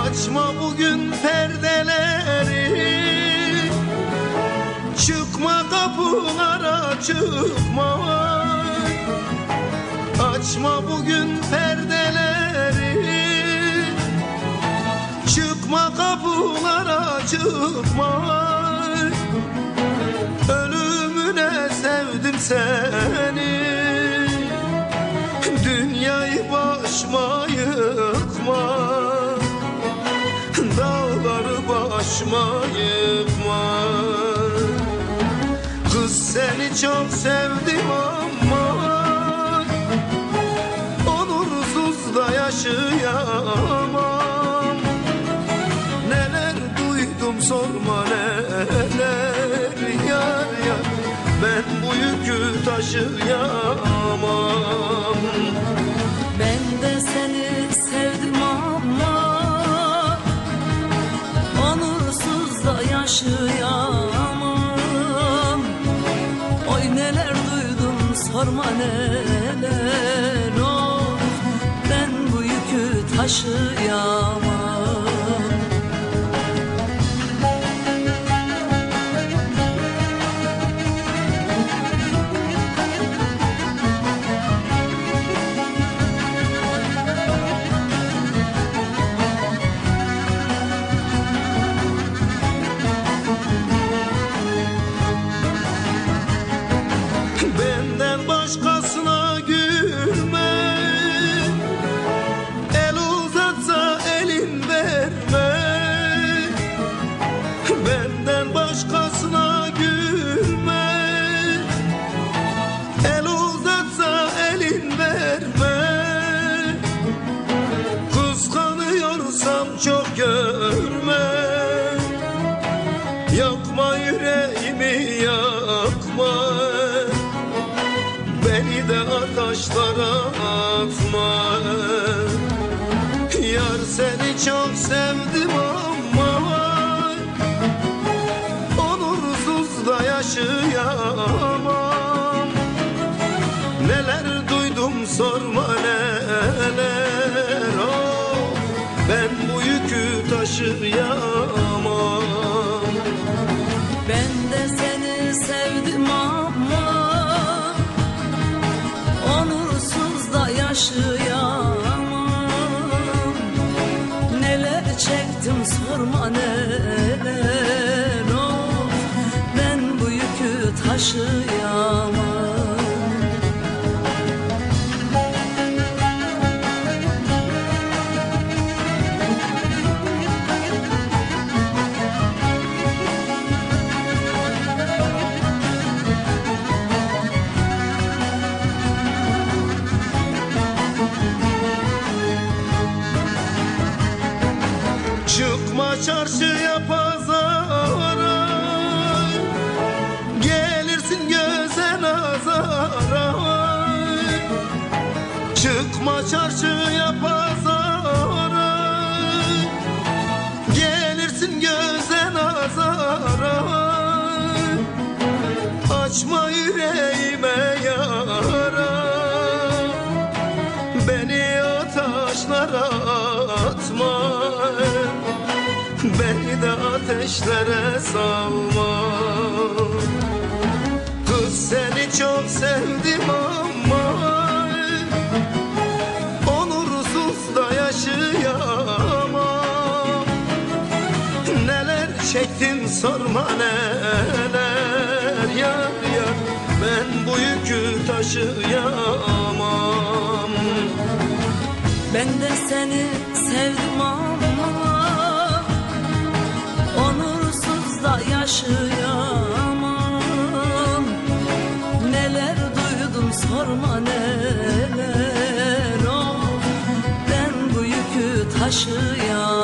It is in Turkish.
Açma bugün perdeleri, çıkma kapılara çıkma. Açma bugün perdeleri, çıkma kapılara çıkma. Ölümüne sevdim seni, dünyayı başıma yıkma. Dağları başıma yıkma. Kız seni çok sevdim ama onursuz da yaşayamam. Neler duydum sorma neler, yar yar ben bu yükü taşıyamam. Ben de seni sevdim ama onursuz da yaşayamam. Oy neler duydum sorma neler, oh ben bu yükü taşıyamam. Benden başkasına gülme, el uzatsa elin verme. Benden başkasına gülme, el uzatsa elin verme. Kıskanıyorsam çok görme, yakma yüreğimi yakma. Beni de ateşlere atma. Yar seni çok sevdim ama onursuz da yaşayamam. Neler duydum sorma neler, oh ben bu yükü taşıyamam. Ben de seni sevdim ama onursuz da yaşayamam. Neler çektim sorma neler, oh ben bu yükü taşıyamam. Çıkma çarşıya pazara, gelirsin göze nazara. Çıkma çarşıya pazara, gelirsin göze nazara. Açma yüreğime yara, beni ateşlere atma. Beni de ateşlere salma. Kız seni çok sevdim ama çektim sorma neler yar yar, ben bu yükü taşıyamam. Ben de seni sevdim ama onursuz da yaşayamam. Neler duydum sorma neler, oh, ben bu yükü taşıyamam.